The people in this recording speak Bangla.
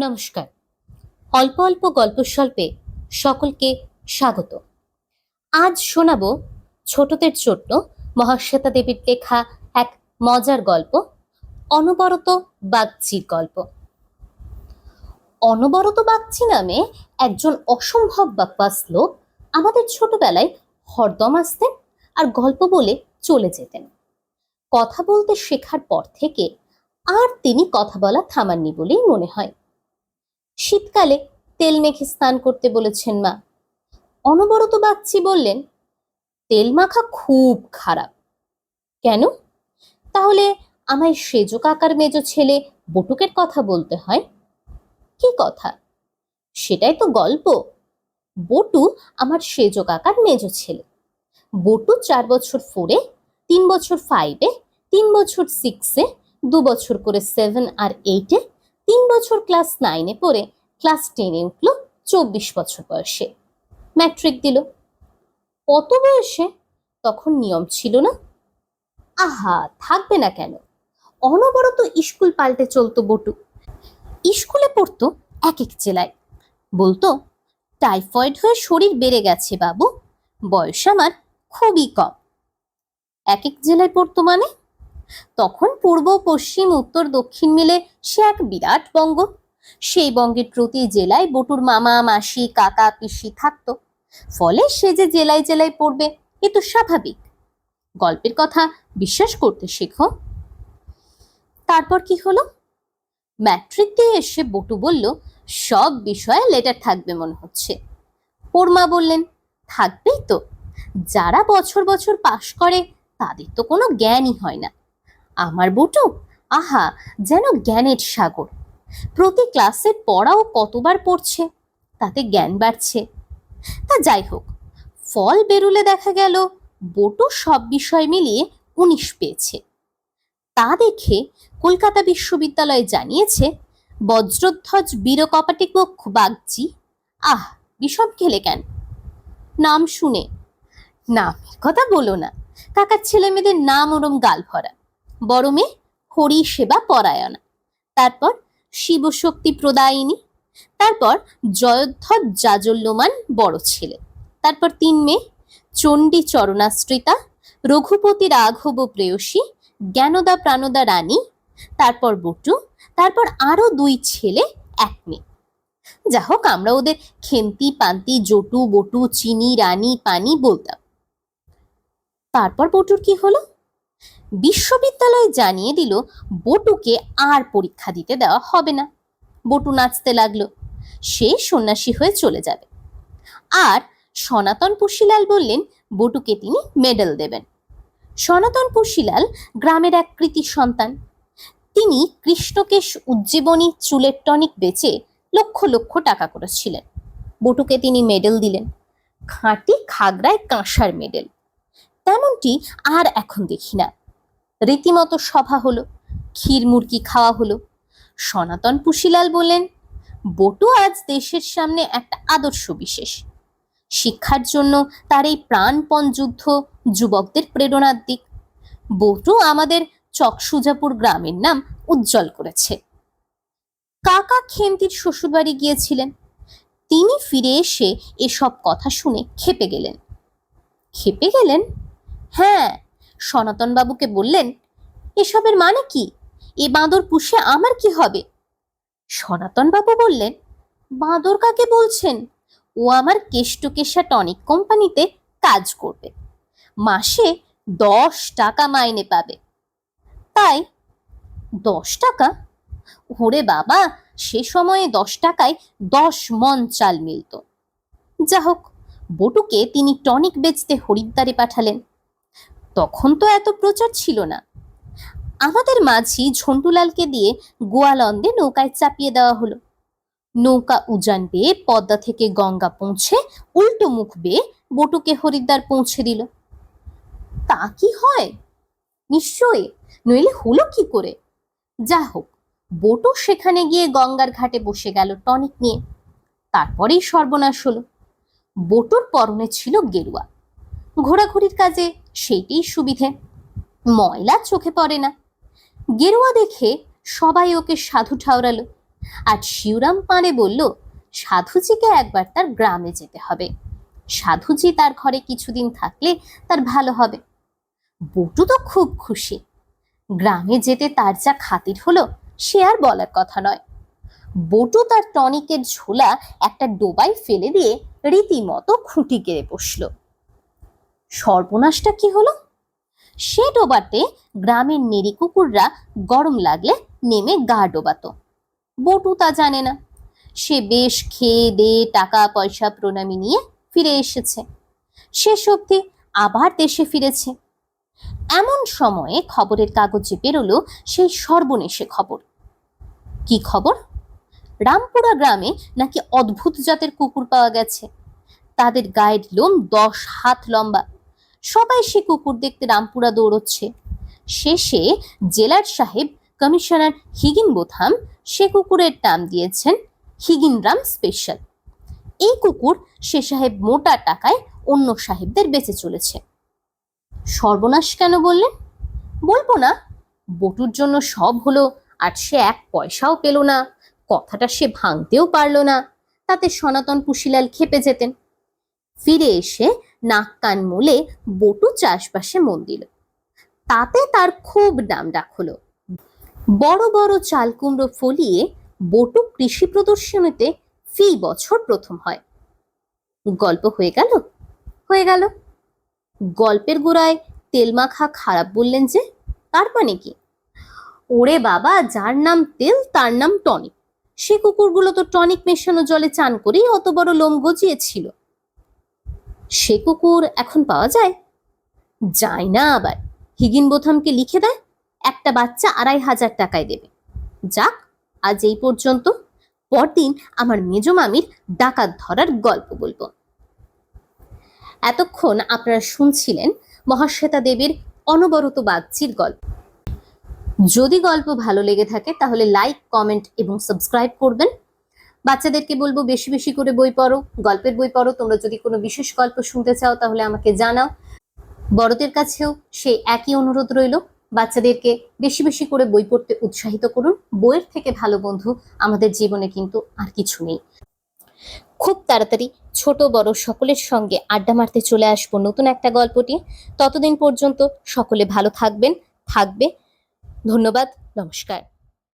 নমস্কার। অল্প অল্প গল্প স্বল্পে সকলকে স্বাগত। আজ শোনাব ছোটদের জন্য মহাশ্বেতা দেবীর লেখা এক মজার গল্প, অনবরত বাগচির গল্প। অনবরত বাগচি নামে একজন অসম্ভব বকবাস লোক আমাদের ছোটবেলায় হরদম আসতেন আর গল্প বলে চলে যেতেন। কথা বলতে শেখার পর থেকে আর তিনি কথা বলা থামাননি বলেই মনে হয়। শীতকালে তেল মেখে স্নান করতে বলেছেন মা। অনবরত বাগচি বললেন, তেল মাখা খুব খারাপ। কেন? তাহলে আমায় সেজো কাকার মেজো ছেলে বটুকের কথা বলতে হয়। কি কথা? সেটাই তো গল্প। বটু আমার সেজো কাকার মেজো ছেলে। বটু 4 বছর 4-এ, 3 বছর 5-এ, 3 বছর 6-এ, 2 বছর করে 7 আর 8-এ, 3 বছর ক্লাস 9-এ পড়ে ক্লাস 10-এ উঠলো 24 বছর বয়সে। ম্যাট্রিক দিল। কত বয়সে? তখন নিয়ম ছিল না। আহা, থাকবে না কেন? অনবরত স্কুল পাল্টে চলতো বটু। স্কুলে পড়তো এক এক জেলায়। বলতো, টাইফয়েড হয়ে শরীর বেড়ে গেছে বাবু, বয়স আমার খুবই কম। এক এক জেলায় পড়তো মানে? তখন পূর্ব পশ্চিম উত্তর দক্ষিণ মিলে সে এক বিরাট বঙ্গ। সেই বঙ্গের প্রতি জেলায় বটুর মামা মাসি কাকা পিসি থাকতো। ফলে সে যে জেলায় জেলায় পড়বে এ তো স্বাভাবিক। গল্পের কথা বিশ্বাস করতে শেখো। তারপর কি হলো? ম্যাট্রিক দিয়ে এসে বটু বলল, সব বিষয়ে লেটার থাকবে মনে হচ্ছে। ওর মা বললেন, থাকবেই তো, যারা বছর বছর পাশ করে তাদের তো কোনো জ্ঞানই হয় না। আমার বটু, আহা, যেন জ্ঞানের সাগর। প্রতি ক্লাসে পড়াও কতবার পড়ছে, তাতে জ্ঞান বাড়ছে। তা যাই হোক, ফল বেরুলে দেখা গেল বটু সব বিষয় মিলিয়ে 19 পেয়েছে। তা দেখে কলকাতা বিশ্ববিদ্যালয় জানিয়েছে, বজ্রধ্বজ বীরকপাটিক বাগচি। আহ, বিষম খেলে কেন? নাম শুনে? নামের কথা বলো না, কাকার ছেলে মেয়েদের নাম ওরম গাল ভরা। বড় মেয়ে হরি সেবা পরায়ণা, তারপর শিবশক্তি প্রদায়িনী, তারপর জয়ধ্বজ জাজল্যমান বড় ছেলে, তারপর 3 মেয়ে, চণ্ডী চরণাশ্রিতা, রঘুপতি রাঘব প্রেয়সী, জ্ঞানদা প্রাণদা রানী, তারপর বটু, তারপর আরো 2 ছেলে 1 মেয়ে। যা হোক, আমরা ওদের খেন্তি পান্তি জটু বটু চিনি রানী পানি বলতাম। তারপর বটুর কি হলো? বিশ্ববিদ্যালয় জানিয়ে দিল বটুকে আর পরীক্ষা দিতে দেওয়া হবে না। বটু নাচতে লাগলো, সে সন্ন্যাসী হয়ে চলে যাবে। আর সনাতন পুশিলাল বললেন বটুকে তিনি মেডেল দেবেন। সনাতন পুশিলাল গ্রামের এক কৃতি সন্তান। তিনি কৃষ্ণকেশ উজ্জীবনী চুলের টনিক বেচে লক্ষ লক্ষ টাকা করেছিলেন। বটুকে তিনি মেডেল দিলেন, খাঁটি খাগড়ায় কাঁসার মেডেল। তেমনটি আর এখন দেখি না। রীতিমতো সভা হলো, ক্ষীর মুরগি খাওয়া হলো। সনাতন পুশিলাল বললেন, বটু আজ দেশের সামনে একটা আদর্শ বিশেষ। শিক্ষার জন্য তার এই প্রাণপণ যুদ্ধ যুবকদের প্রেরণার দিক। বটু আমাদের চকসুজাপুর গ্রামের নাম উজ্জ্বল করেছে। কাকা খেন্তির শ্বশুরবাড়ি গিয়েছিলেন। তিনি ফিরে এসে এসব কথা শুনে খেপে গেলেন। খেপে গেলেন? হ্যাঁ, সনাতন বাবুকে বললেন, এসবের মানে কি? এ বাঁদর পুষে আমার কি হবে? সনাতন বাবু বললেন, বাঁদর কাকে বলছেন? ও আমার কেষ্টকেশা টনিক কোম্পানিতে কাজ করবে, মাসে 10 টাকা মাইনে পাবে। তাই? 10 টাকা? ওরে বাবা, সে সময়ে 10 টাকায় 10 মণ চাল মিলত। যা হোক, বটুকে তিনি টনিক বেচতে হরিদ্বারে পাঠালেন। তখন তো এত প্রচার ছিল না। আমাদের মাঝি ঝন্টুলালকে দিয়ে গোয়ালন্দে নৌকায় চাপিয়ে দেওয়া হলো। নৌকা উজান বেয়ে পদ্মা থেকে গঙ্গা পৌঁছে উল্টো মুখ বেয়ে বটুকে হরিদ্বার পৌঁছে দিল। তা কি হয়? নিশ্চয়ই, নইলে হলো কি করে? যা হোক, বটু সেখানে গিয়ে গঙ্গার ঘাটে বসে গেল টনিক নিয়ে। তারপরেই সর্বনাশ হলো। বটুর পরনে ছিল গেরুয়া। ঘোরাঘুরির কাজে সেইটাই সুবিধে, ময়লা চোখে পড়ে না। গেরুয়া দেখে সবাই ওকে সাধু ঠাওরালো। আর শিউরাম পাঁড়ে বলল সাধুজিকে একবার তার গ্রামে যেতে হবে, সাধুজি তার ঘরে কিছুদিন থাকলে তার ভালো হবে। বটু তো খুব খুশি, গ্রামে যেতে তার যা খাতির হলো সে আর বলার কথা নয়। বটু তার টনিকের ঝোলা একটা ডোবায় ফেলে দিয়ে রীতিমতো খুঁটি গেড়ে বসল। সর্বনাশটা কি হলো, সে ডোবাতে গ্রামের নেড়ি কুকুররা গরম লাগলে নেমে গা ডোবাতো। বটু তা জানে না, সে বেশ খেয়ে দিয়ে টাকা পয়সা প্রণামী নিয়ে ফিরে এসেছে, শেষ অবধি আবার দেশে ফিরেছে। এমন সময়ে খবরের কাগজে বেরোলো সেই সর্বনেশে খবর। কি খবর? রামপুরা গ্রামে নাকি অদ্ভুত জাতের কুকুর পাওয়া গেছে, তাদের গায়ের লোম 10 হাত লম্বা। সবাই সে কুকুর দেখতে রামপুরা দৌড়চ্ছে। শেষে জেলার সাহেব কমিশনার হিগিনবোথাম সে কুকুরের নাম দিয়েছেন হিগিনরাম স্পেশাল। এই কুকুর সে সাহেব মোটা টাকায় অন্য সাহেবদের বেচে চলেছে। সর্বনাশ কেন বললেন? বলবো না, বটুর জন্য সব হলো আর সে 1 পয়সাও পেল না, কথাটা সে ভাঙতেও পারল না, তাতে সনাতন পুশিলাল খেপে যেতেন। ফিরে এসে নাক কান মুলে বটু চাষবাসে মন দিল, তাতে তার খুব নাম ডাক হলো। বড় বড় চাল কুমড়ো ফলিয়ে বটু কৃষি প্রদর্শনীতে ফি বছর প্রথম হয়। গল্প হয়ে গেল? হয়ে গেল। গল্পের গোড়ায় তেল মাখা খারাপ বললেন যে, তার মানে কি? ওরে বাবা, যার নাম তেল তার নাম টনিক। সে কুকুরগুলো তো টনিক মেশানো জলে চান করেই অত বড় লোম গজিয়েছিল। সে কুকুর এখন পাওয়া যায়? যায় না আবার। হিগিনবোথামকে লিখে দেয় একটা বাচ্চা 2500 টাকায় দেবে। যাক, আজ এই পর্যন্ত। পরদিন আমার মেজ মামির ডাকাত ধরার গল্প বলবো। এতক্ষণ আপনারা শুনছিলেন মহাশ্বেতা দেবীর অনবরত বাগচির গল্প। যদি গল্প ভালো লেগে থাকে তাহলে লাইক, কমেন্ট এবং সাবস্ক্রাইব করবেন। বাচ্চাদেরকে বলবো বেশি বেশি করে বই পড়ো, গল্পের বই পড়ো। তোমরা যদি কোনো বিশেষ গল্প শুনতে চাও তাহলে আমাকে জানাও। বড়দের কাছেও সেই একই অনুরোধ রইল, বাচ্চাদেরকে বেশি বেশি করে বই পড়তে উৎসাহিত করুন। বইয়ের থেকে ভালো বন্ধু আমাদের জীবনে কিন্তু আর কিছু নেই। খুব তাড়াতাড়ি ছোট বড় সকলের সঙ্গে আড্ডা মারতে চলে আসবো নতুন একটা গল্প নিয়ে। ততদিন পর্যন্ত সকলে ভালো থাকবেন, থাকবে। ধন্যবাদ, নমস্কার।